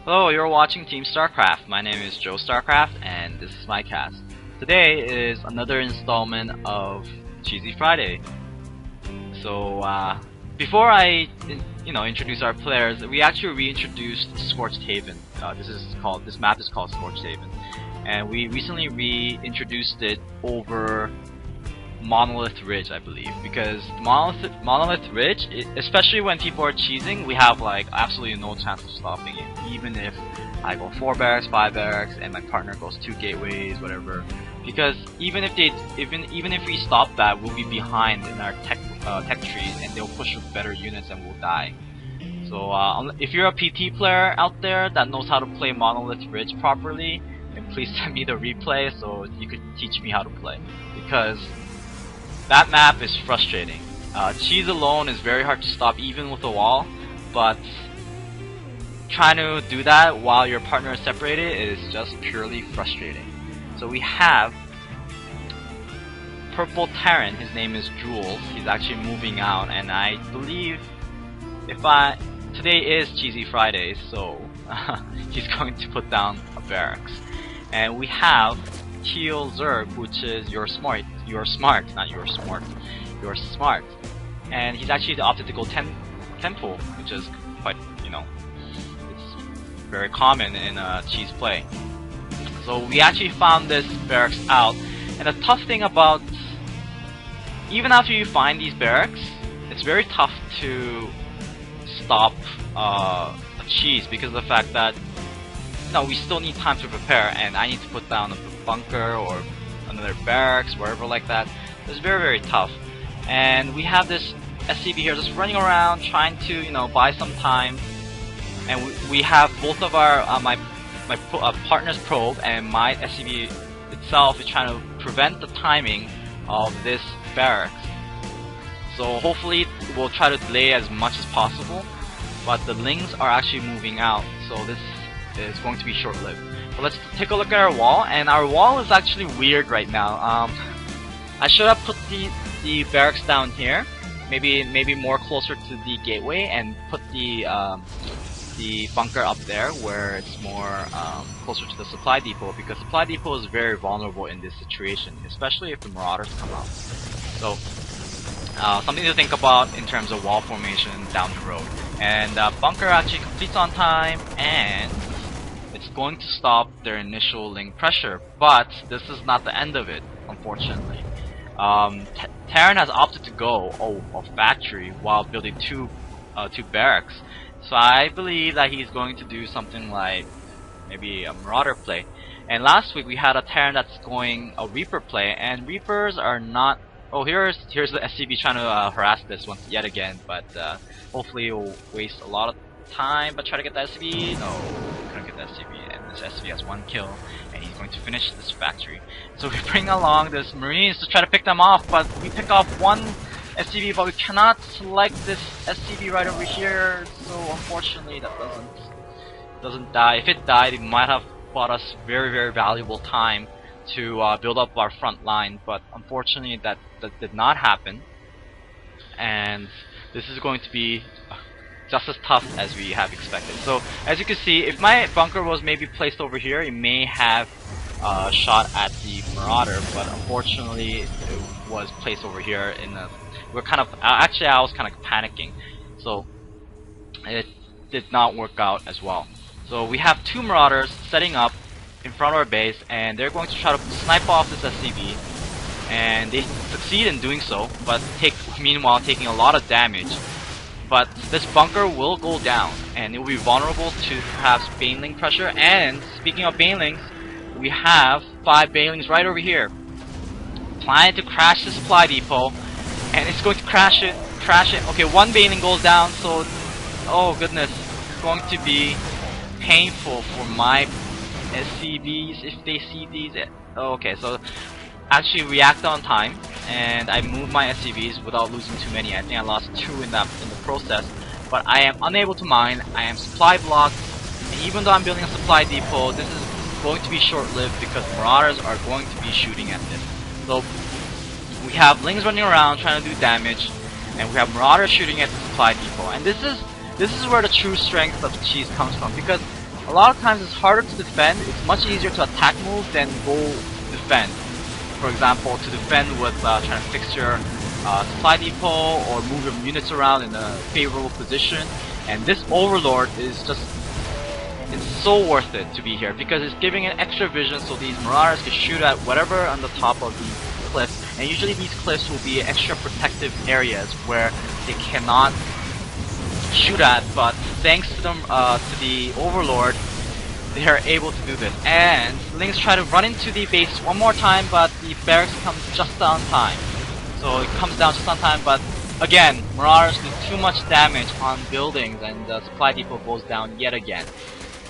Hello, you're watching Team Starcraft. My name is Joe Starcraft, and this is my cast. Today is another installment of Cheesy Friday. So, before I, introduce our players, we actually reintroduced Scorched Haven. This map is called Scorched Haven, and we recently reintroduced it over Monolith Ridge, I believe, because Monolith Ridge, especially when people are cheesing, we have like absolutely no chance of stopping it. Even if I go 4 barracks, 5 barracks, and my partner goes 2 gateways, whatever. Because even if we stop that, we'll be behind in our tech trees, and they'll push with better units, and we'll die. So if you're a PT player out there that knows how to play Monolith Ridge properly, then please send me the replay so you could teach me how to play, because that map is frustrating. Cheese alone is very hard to stop even with a wall, but trying to do that while your partner is separated is just purely frustrating. So we have Purple Terran, his name is Jules. He's actually moving out, and I believe today is Cheesy Friday, so he's going to put down a barracks. And we have Teal Zerg, which is you're smart, not you're smart. You're smart. And he's actually opted to go temple, which is quite, it's very common in cheese play. So we actually found this barracks out, and the tough thing about, even after you find these barracks, it's very tough to stop a cheese because of the fact that we still need time to prepare, and I need to put down a bunker or another barracks, wherever like that. It's very, very tough. And we have this SCV here just running around trying to, buy some time. And we have both of our my partner's probe and my SCV itself is trying to prevent the timing of this barracks. So hopefully we'll try to delay as much as possible, but the Lings are actually moving out, so this is going to be short-lived. So let's take a look at our wall, and our wall is actually weird right now. I should have put the barracks down here, maybe more closer to the gateway, and put the bunker up there where it's more closer to the supply depot, because supply depot is very vulnerable in this situation, especially if the marauders come out. So something to think about in terms of wall formation down the road. And bunker actually completes on time, and it's going to stop their initial Ling pressure, but this is not the end of it, unfortunately. Terran has opted to go a factory while building two barracks, so I believe that he's going to do something like maybe a Marauder play. And last week we had a Terran that's going a Reaper play, and Reapers are not. Oh, here's the SCV trying to harass this one yet again, but hopefully it'll waste a lot of time. But try to get the SCV. No, couldn't get the SCV, and this SCV has 1 kill, and he's going to finish this factory. So we bring along this Marines to try to pick them off, but we pick off 1 SCV, but we cannot select this SCV right over here. So unfortunately, that doesn't die. If it died, it might have bought us very, very valuable time to build up our front line, but unfortunately that did not happen, and this is going to be just as tough as we have expected. So as you can see, if my bunker was maybe placed over here, it may have shot at the Marauder, but unfortunately it was placed over here we're kind of, actually I was kind of panicking, so it did not work out as well. So we have 2 Marauders setting up in front of our base, and they're going to try to snipe off this SCV, and they succeed in doing so, but meanwhile taking a lot of damage. But this bunker will go down, and it will be vulnerable to perhaps Baneling pressure. And speaking of Banelings, we have 5 Banelings right over here, planning to crash the supply depot, and it's going to crash it. Okay, 1 Baneling goes down, so oh goodness, it's going to be painful for my SCVs if they see these. Okay, so actually react on time, and I moved my SCVs without losing too many. I think I lost 2 in the process, but I am unable to mine. I am supply blocked, and even though I'm building a supply depot, this is going to be short-lived because Marauders are going to be shooting at this. So we have Lings running around trying to do damage, and we have Marauders shooting at the supply depot. And this is where the true strength of cheese comes from, because a lot of times it's harder to defend. It's much easier to attack move than go defend. For example, to defend with trying to fix your supply depot or move your units around in a favorable position. And this Overlord is just, it's so worth it to be here because it's giving an extra vision so these Marauders can shoot at whatever on the top of the cliffs. And usually these cliffs will be extra protective areas where they cannot shoot at, but thanks to them to the Overlord, they are able to do this. And Lynx try to run into the base one more time, but the barracks comes just on time. So it comes down just on time, but again, Marauders do too much damage on buildings and the supply depot goes down yet again.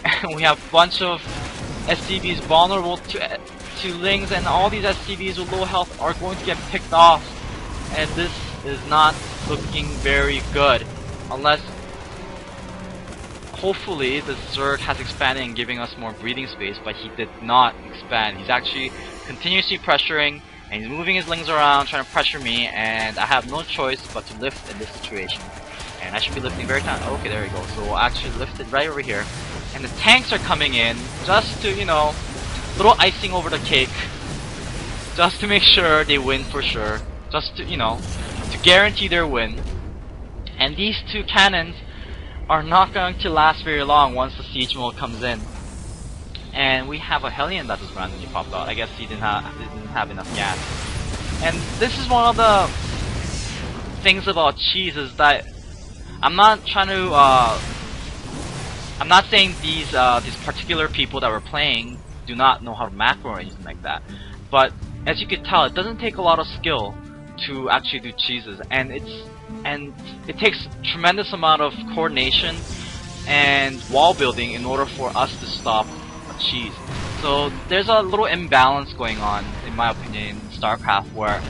And we have a bunch of SCVs vulnerable to Lynx, and all these SCVs with low health are going to get picked off. And this is not looking very good. Unless, hopefully, the Zerg has expanded and giving us more breathing space, but he did not expand. He's actually continuously pressuring, and he's moving his Lings around, trying to pressure me, and I have no choice but to lift in this situation. And I should be lifting very time. Okay, there we go. So we'll actually lift it right over here. And the tanks are coming in, just to, you know, little icing over the cake. Just to make sure they win for sure. Just to, you know, to guarantee their win. And these two cannons are not going to last very long once the siege mode comes in. And we have a Hellion that just randomly popped out. I guess he didn't have enough gas. And this is one of the things about cheese is that I'm not trying to I'm not saying these particular people that we're playing do not know how to macro or anything like that. But as you can tell, it doesn't take a lot of skill to actually do cheeses, and it takes tremendous amount of coordination and wall building in order for us to stop a cheese. So there's a little imbalance going on, in my opinion, in Starcraft, where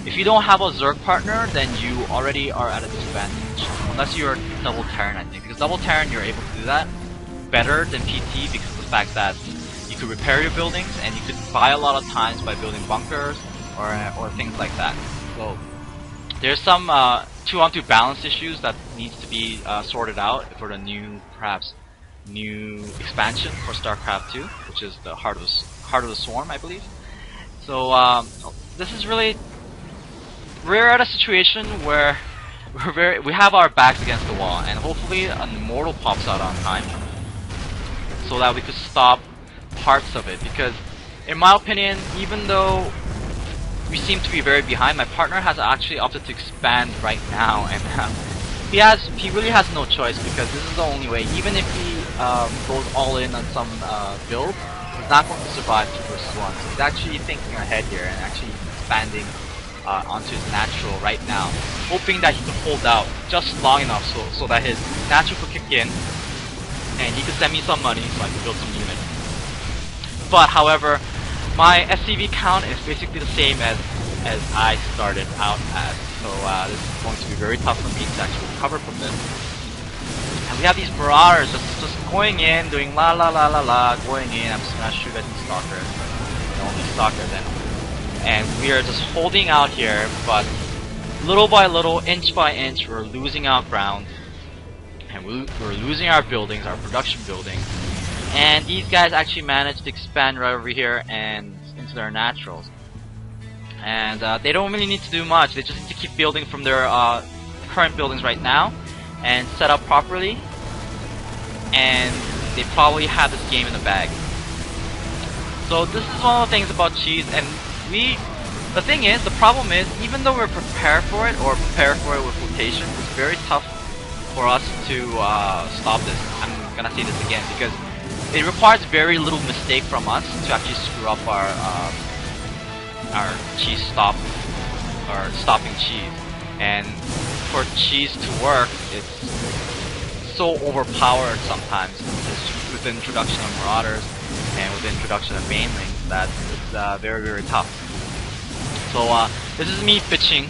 if you don't have a Zerg partner, then you already are at a disadvantage. Unless you're double Terran, I think. Because double Terran, you're able to do that better than PT because of the fact that you could repair your buildings and you could buy a lot of times by building bunkers or things like that. So there's some 2-on-2 balance issues that needs to be sorted out for the perhaps new expansion for Starcraft 2, which is the Heart of the Swarm, I believe. So this is really, we're at a situation where we have our backs against the wall, and hopefully an Immortal pops out on time so that we could stop parts of it. Because in my opinion, even though we seem to be very behind, my partner has actually opted to expand right now, and he really has no choice because this is the only way. Even if he goes all in on some build, he's not going to survive 2 versus 1. So he's actually thinking ahead here and actually expanding onto his natural right now, hoping that he could hold out just long enough so that his natural could kick in and he could send me some money so I could build some units. But however, my SCV count is basically the same as I started out as, so this is going to be very tough for me to actually recover from this. And we have these Marauders just going in, doing la la la la la, going in. I'm just gonna shoot at these stalkers, the only stalker then. And we are just holding out here, but little by little, inch by inch, we're losing our ground. And we're losing our buildings, our production buildings. And these guys actually managed to expand right over here and into their naturals. And they don't really need to do much, they just need to keep building from their current buildings right now and set up properly. And they probably have this game in the bag. So this is one of the things about cheese, and the thing is, the problem is, even though we're prepared for it, or prepare for it with rotation, it's very tough for us to stop this. I'm gonna say this again, because it requires very little mistake from us to actually screw up our cheese stop, or stopping cheese. And for cheese to work, it's so overpowered sometimes with the introduction of Marauders and with the introduction of Banelings that it's very, very tough. So this is me bitching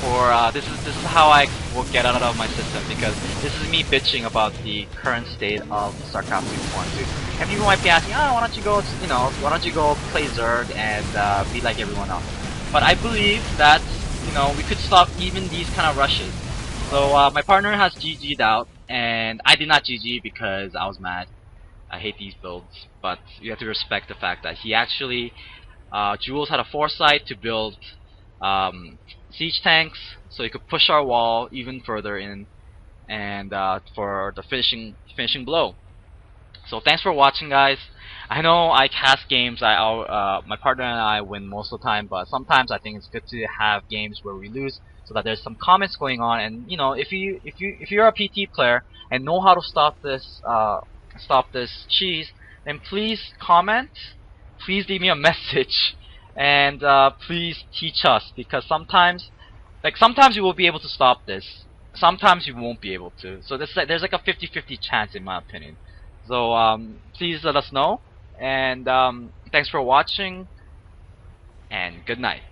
for this is how I will get out of my system, because this is me bitching about the current state of Starcraft 2.2. And people might be asking, oh, why don't you go, why don't you go play Zerg and be like everyone else? But I believe that, we could stop even these kind of rushes. So my partner has GG'd out, and I did not GG because I was mad. I hate these builds, but you have to respect the fact that he actually, Jules had a foresight to build siege tanks so he could push our wall even further in, and for the finishing blow. So thanks for watching, guys. I know I cast games. My partner and I win most of the time, but sometimes I think it's good to have games where we lose, so that there's some comments going on. And you know, if you're a PT player and know how to stop this cheese, then please comment. Please leave me a message, and please teach us, because sometimes you will be able to stop this. Sometimes you won't be able to. So there's like a 50-50 chance, in my opinion. So please let us know, and thanks for watching, and good night.